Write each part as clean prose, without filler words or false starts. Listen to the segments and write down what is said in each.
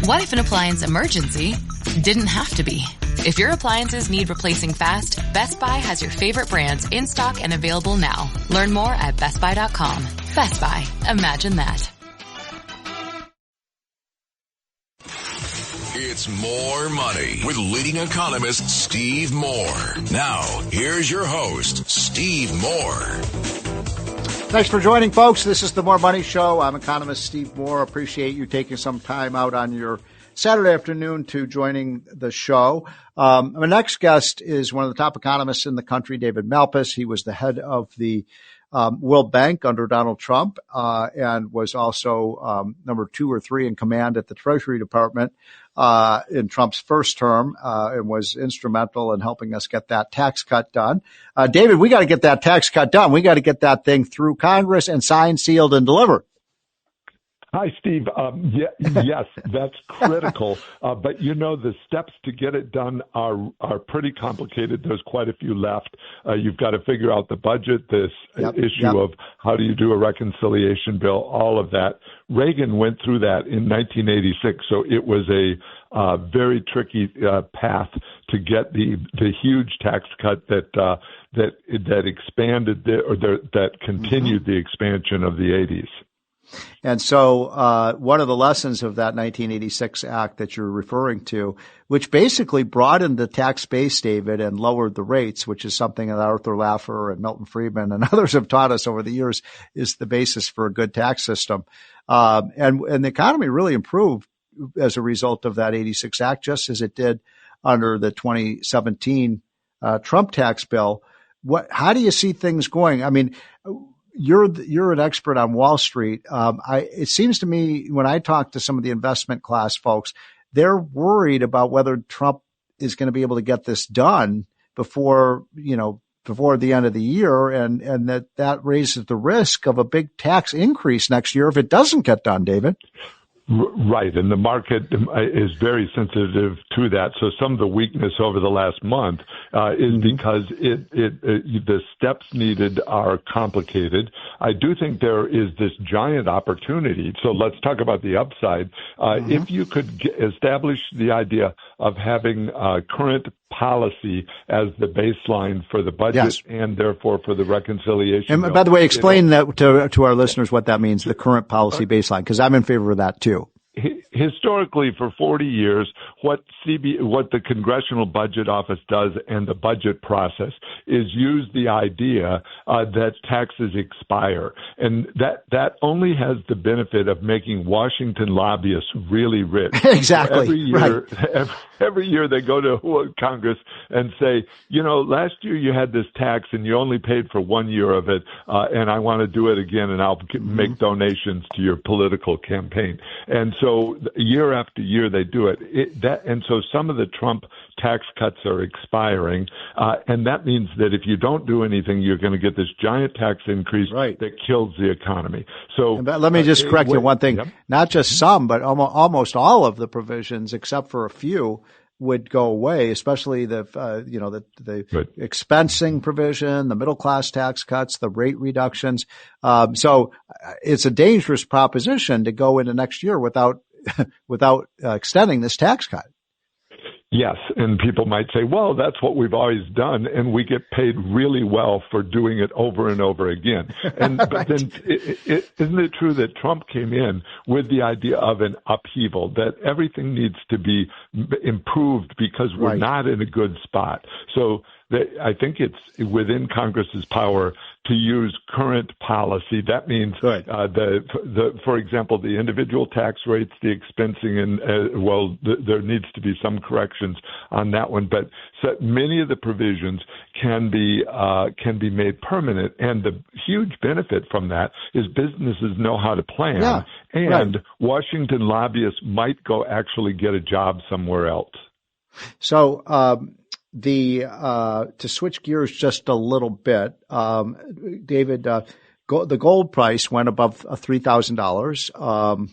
What if an appliance emergency didn't have to be? If your appliances need replacing fast, Best Buy has your favorite brands in stock and available now. Learn more at bestbuy.com. Best Buy. Imagine that. It's More Money with leading economist Steve Moore. Now, here's your host, Steve Moore. Thanks for joining, folks. This is the More Money Show. I'm economist Steve Moore. Appreciate you taking some time out on your Saturday afternoon to joining the show. My next guest is one of the top economists in the country, David Malpass. He was the head of the World Bank under Donald Trump, and was also number 2 or 3 in command at the Treasury Department in Trump's first term, and was instrumental in helping us get that tax cut done. David, we got to get that tax cut done. We got to get that thing through Congress and signed, sealed, and delivered. Hi, Steve. Yes, that's critical. But, you know, the steps to get it done are pretty complicated. There's quite a few left. You've got to figure out the budget, this issue of how do you do a reconciliation bill, all of that. Reagan went through that in 1986, so it was a very tricky path to get the huge tax cut that expanded that continued the expansion of the 80s. And so one of the lessons of that 1986 act that you're referring to, which basically broadened the tax base, David, and lowered the rates, which is something that Arthur Laffer and Milton Friedman and others have taught us over the years, is the basis for a good tax system. And the economy really improved as a result of that 86 act, just as it did under the 2017 Trump tax bill. How do you see things going? I mean, you're an expert on Wall Street. It seems to me when I talk to some of the investment class folks, they're worried about whether Trump is going to be able to get this done before the end of the year, and that raises the risk of a big tax increase next year if it doesn't get done, David. Right, and the market is very sensitive to that. So some of the weakness over the last month is because the steps needed are complicated. I do think there is this giant opportunity. So let's talk about the upside. If you could establish the idea of having current policy as the baseline for the budget and therefore for the reconciliation. And by the way, explain that to our listeners what that means, the current policy baseline, because I'm in favor of that too. Historically, for 40 years, what the Congressional Budget Office does and the budget process is use the idea that taxes expire. And that only has the benefit of making Washington lobbyists really rich. Exactly. So every year they go to Congress and say, you know, last year you had this tax and you only paid for 1 year of it, and I want to do it again, and I'll make donations to your political campaign. And so year after year they do it. And so some of the Trump tax cuts are expiring, and that means that if you don't do anything, you're going to get this giant tax increase that kills the economy. So let me just correct you one thing. Yep. Not just some, but almost all of the provisions, except for a few, would go away, especially the expensing provision, the middle class tax cuts, the rate reductions. So it's a dangerous proposition to go into next year without extending this tax cut. Yes, and people might say, well, that's what we've always done, and we get paid really well for doing it over and over again. But then isn't it true that Trump came in with the idea of an upheaval, that everything needs to be improved because we're not in a good spot? So I think it's within Congress's power to use current policy. That means, for example, the individual tax rates, the expensing, and there needs to be some corrections on that one. But so many of the provisions can be made permanent, and the huge benefit from that is businesses know how to plan, Washington lobbyists might go actually get a job somewhere else. So, to switch gears just a little bit, David, the gold price went above $3,000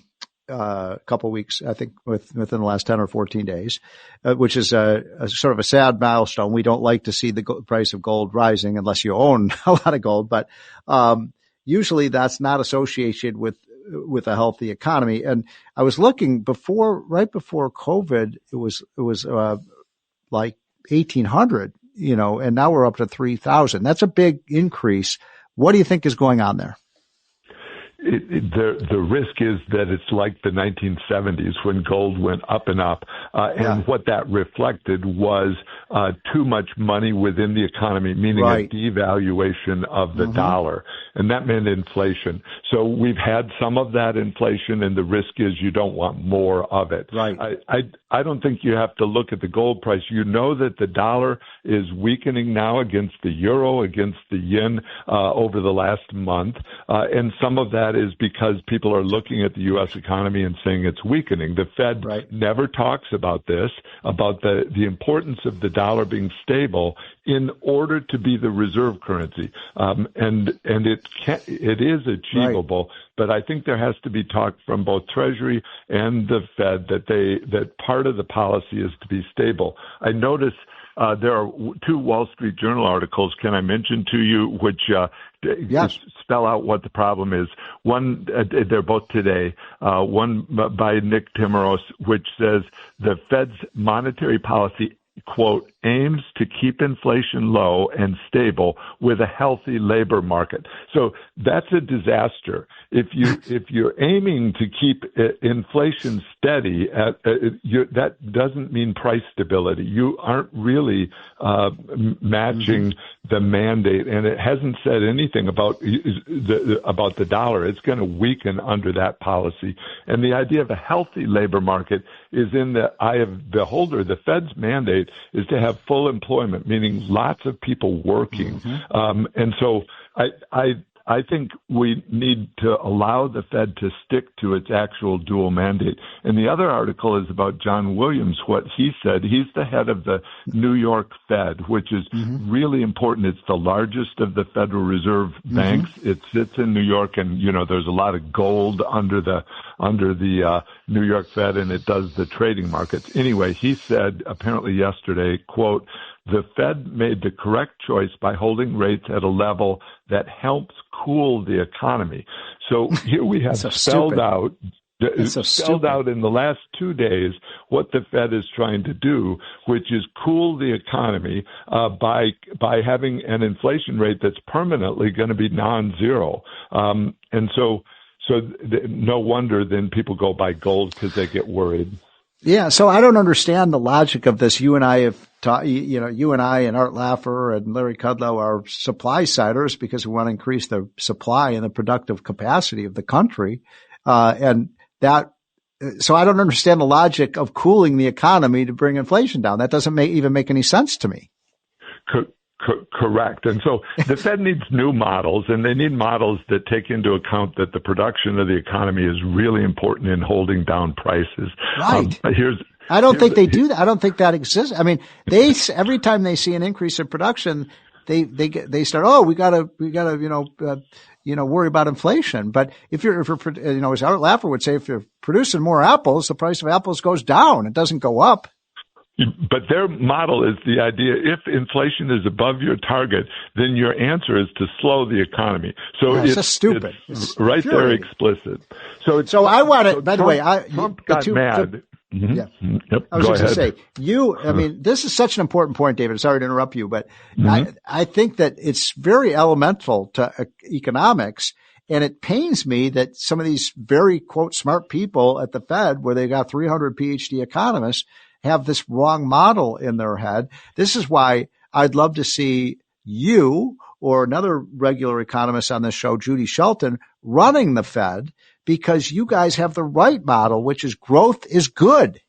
a couple of weeks, I think, within the last 10 or 14 days, which is a sort of a sad milestone. We don't like to see the price of gold rising unless you own a lot of gold, but usually that's not associated with with a healthy economy. And I was looking right before COVID, it was like 1,800, and now we're up to 3,000. That's a big increase. What do you think is going on there? The risk is that it's like the 1970s when gold went up and up. And what that reflected was too much money within the economy, meaning a devaluation of the dollar. And that meant inflation. So we've had some of that inflation, and the risk is you don't want more of it. Right. I don't think you have to look at the gold price. You know that the dollar is weakening now against the euro, against the yen over the last month. And some of that is because people are looking at the U.S. economy and saying it's weakening. The Fed never talks about this, about the importance of the dollar being stable in order to be the reserve currency. And it is achievable, but I think there has to be talk from both Treasury and the Fed that part of the policy is to be stable. I notice there are two Wall Street Journal articles, can I mention to you, which spell out what the problem is. One, they're both today. One by Nick Timmeros, which says the Fed's monetary policy, quote, aims to keep inflation low and stable with a healthy labor market. So that's a disaster. If you're aiming to keep inflation steady, that doesn't mean price stability. You aren't really matching the mandate, and it hasn't said anything about the dollar. It's going to weaken under that policy. And the idea of a healthy labor market is in the eye of the beholder. The Fed's mandate is to have full employment, meaning lots of people working. And so I think we need to allow the Fed to stick to its actual dual mandate. And the other article is about John Williams, what he said. He's the head of the New York Fed, which is really important. It's the largest of the Federal Reserve banks. It sits in New York, and, there's a lot of gold under the New York Fed, and it does the trading markets. Anyway, he said apparently yesterday, quote, "The Fed made the correct choice by holding rates at a level that helps cool the economy." So here we have spelled out in the last 2 days what the Fed is trying to do, which is cool the economy by having an inflation rate that's permanently going to be non-zero. And so no wonder then people go buy gold because they get worried. Yeah, so I don't understand the logic of this. You and I have taught, you and I and Art Laffer and Larry Kudlow are supply siders because we want to increase the supply and the productive capacity of the country. So I don't understand the logic of cooling the economy to bring inflation down. That doesn't even make any sense to me. Correct. And so the Fed needs new models, and they need models that take into account that the production of the economy is really important in holding down prices. Right. I don't think they do that. I don't think that exists. I mean, every time they see an increase in production, they start, we gotta, worry about inflation. But if you're, as Art Laffer would say, if you're producing more apples, the price of apples goes down. It doesn't go up. But their model is the idea, if inflation is above your target, then your answer is to slow the economy. So it's just stupid. It's right there explicit. So I want to, by the way, Trump got mad. Yeah. Yep. I was just going to say, this is such an important point, David. Sorry to interrupt you, but I think that it's very elemental to economics. And it pains me that some of these very, quote, smart people at the Fed, where they got 300 PhD economists, have this wrong model in their head. This is why I'd love to see you or another regular economist on this show, Judy Shelton, running the Fed, because you guys have the right model, which is growth is good.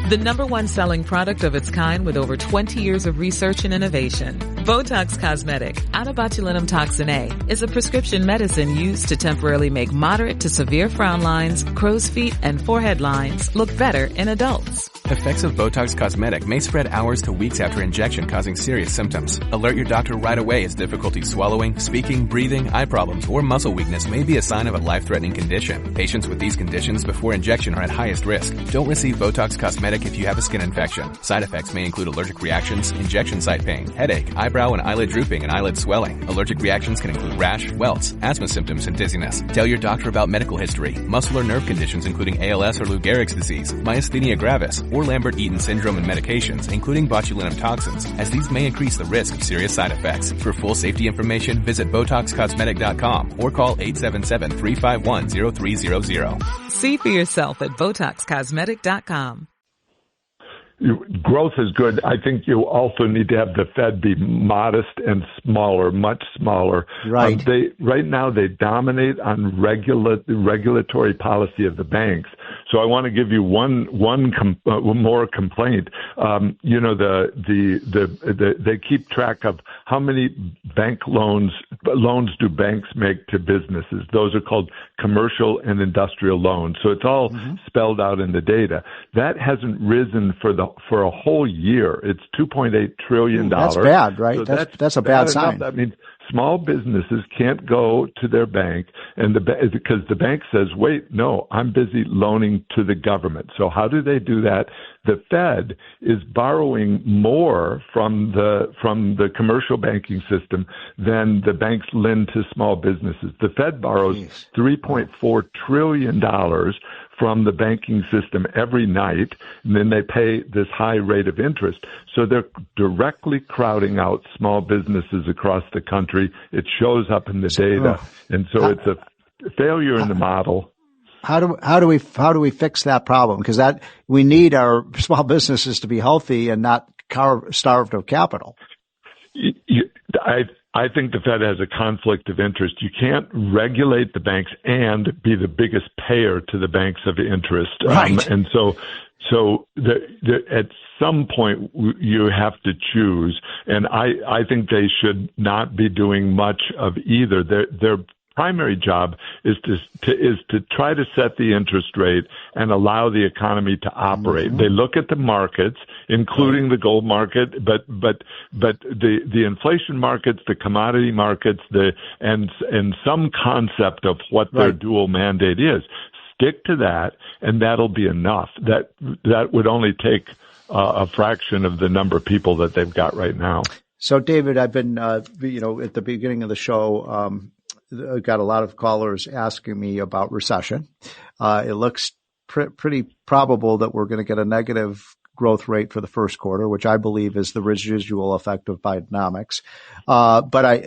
The #1 selling product of its kind with over 20 years of research and innovation. Botox Cosmetic, Botulinum Toxin A, is a prescription medicine used to temporarily make moderate to severe frown lines, crow's feet, and forehead lines look better in adults. Effects of Botox Cosmetic may spread hours to weeks after injection, causing serious symptoms. Alert your doctor right away as difficulty swallowing, speaking, breathing, eye problems, or muscle weakness may be a sign of a life-threatening condition. Patients with these conditions before injection are at highest risk. Don't receive Botox Cosmetic if you have a skin infection. Side effects may include allergic reactions, injection site pain, headache, eye eyebrow and eyelid drooping and eyelid swelling. Allergic reactions can include rash, welts, asthma symptoms, and dizziness. Tell your doctor about medical history, muscle or nerve conditions including ALS or Lou Gehrig's disease, myasthenia gravis, or Lambert-Eaton syndrome and medications, including botulinum toxins, as these may increase the risk of serious side effects. For full safety information, visit BotoxCosmetic.com or call 877-351-0300. See for yourself at BotoxCosmetic.com. Growth is good. I think you also need to have the Fed be modest and smaller, much smaller. Right. Right now they dominate on regulatory policy of the banks. So I want to give you one more complaint. They keep track of how many bank loans do banks make to businesses. Those are called commercial and industrial loans. So it's all spelled out in the data. That hasn't risen for a whole year. It's $2.8 trillion. That's bad, right? So that's a bad sign. That means small businesses can't go to their bank because the bank says, wait, no, I'm busy loaning to the government. So how do they do that? The Fed is borrowing more from the commercial banking system than the banks lend to small businesses. The Fed borrows $3.4 trillion from the banking system every night, and then they pay this high rate of interest. So they're directly crowding out small businesses across the country. It shows up in the data, and so it's a failure in the model. How do we fix that problem? Because we need our small businesses to be healthy and not starved of capital. I think the Fed has a conflict of interest. You can't regulate the banks and be the biggest payer to the banks of interest. Right. And so at some point you have to choose. And I think they should not be doing much of either. Their primary job is to try to set the interest rate and allow the economy to operate. They look at the markets, including the gold market, but the inflation markets, the commodity markets, and some concept of what their dual mandate is. Stick to that, and that'll be enough. That would only take a fraction of the number of people that they've got right now. So, David, I've been, at the beginning of the show, I got a lot of callers asking me about recession. It looks pretty probable that we're going to get a negative growth rate for the first quarter, which I believe is the residual effect of Bidenomics. But I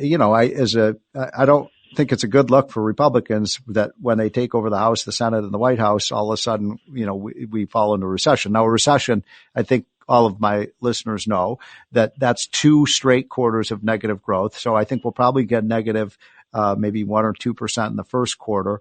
don't think it's a good look for Republicans that when they take over the House, the Senate, and the White House, all of a sudden, we fall into recession. Now, a recession, I think all of my listeners know that's 2 straight quarters of negative growth. So I think we'll probably get negative maybe 1 or 2% in the first quarter.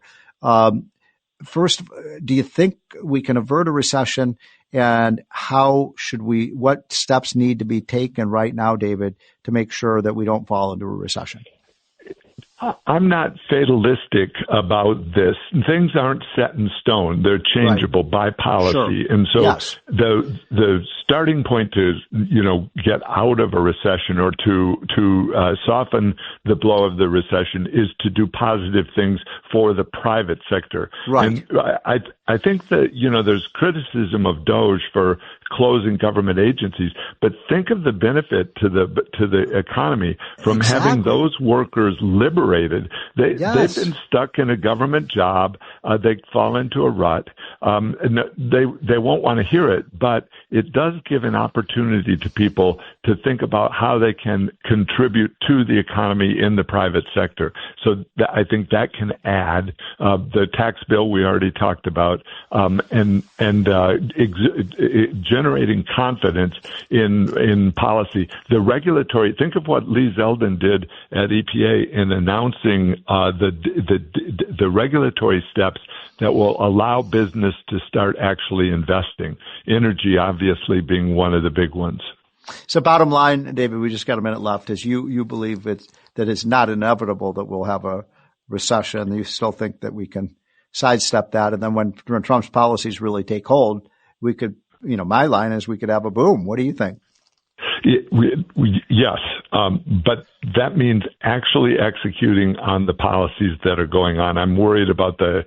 First, do you think we can avert a recession, and what steps need to be taken right now, David, to make sure that we don't fall into a recession? I'm not fatalistic about this. Things aren't set in stone. They're changeable by policy. Sure. And so the starting point to, get out of a recession or to soften the blow of the recession is to do positive things for the private sector. Right. And I think that, there's criticism of DOGE for closing government agencies, but think of the benefit to the economy from having those workers liberated. They've been stuck in a government job. They fall into a rut. And they won't want to hear it, but it does give an opportunity to people to think about how they can contribute to the economy in the private sector. So I think that can add the tax bill we already talked about, and generating confidence in policy. The regulatory, think of what Lee Zeldin did at EPA in announcing the regulatory steps that will allow business to start actually investing. Energy, obviously, being one of the big ones. So bottom line, David, we just got a minute left, is you believe that it's not inevitable that we'll have a recession. You still think that we can sidestep that. And then when Trump's policies really take hold, we could, my line is we could have a boom. What do you think? Yes, but that means actually executing on the policies that are going on. I'm worried about the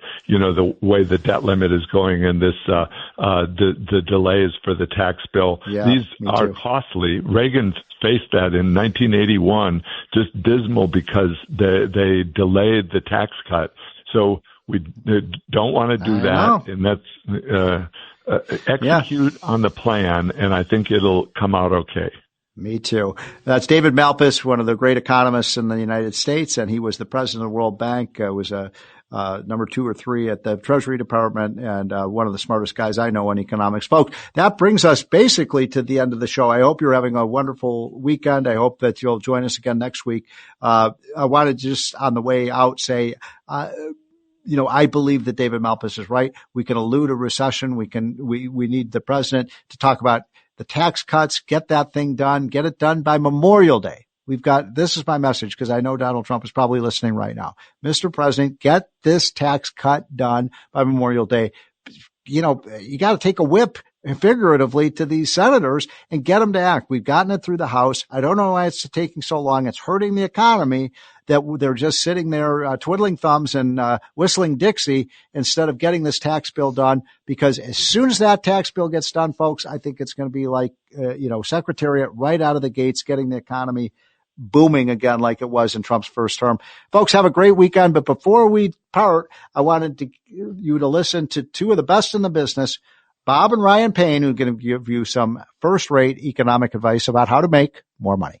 way the debt limit is going and the delays for the tax bill. Yeah, these are costly. Reagan faced that in 1981, just dismal because they delayed the tax cut. So we don't want to do that, and that's execute on the plan, and I think it'll come out okay. Me too. That's David Malpass, one of the great economists in the United States, and he was the president of the World Bank, was a number 2 or 3 at the Treasury Department, and one of the smartest guys I know in economics. Folks, that brings us basically to the end of the show. I hope you're having a wonderful weekend. I hope that you'll join us again next week. I wanted to just on the way out say, I believe that David Malpass is right. We can elude a recession. We need the president to talk about the tax cuts, get that thing done, get it done by Memorial Day. This is my message because I know Donald Trump is probably listening right now. Mr. President, get this tax cut done by Memorial Day. You got to take a whip figuratively to these senators and get them to act. We've gotten it through the House. I don't know why it's taking so long. It's hurting the economy that they're just sitting there twiddling thumbs and whistling Dixie instead of getting this tax bill done. Because as soon as that tax bill gets done, folks, I think it's going to be like, Secretariat right out of the gates, getting the economy booming again like it was in Trump's first term. Folks, have a great weekend. But before we part, I wanted you to listen to 2 of the best in the business, Bob and Ryan Payne, who are going to give you some first-rate economic advice about how to make more money.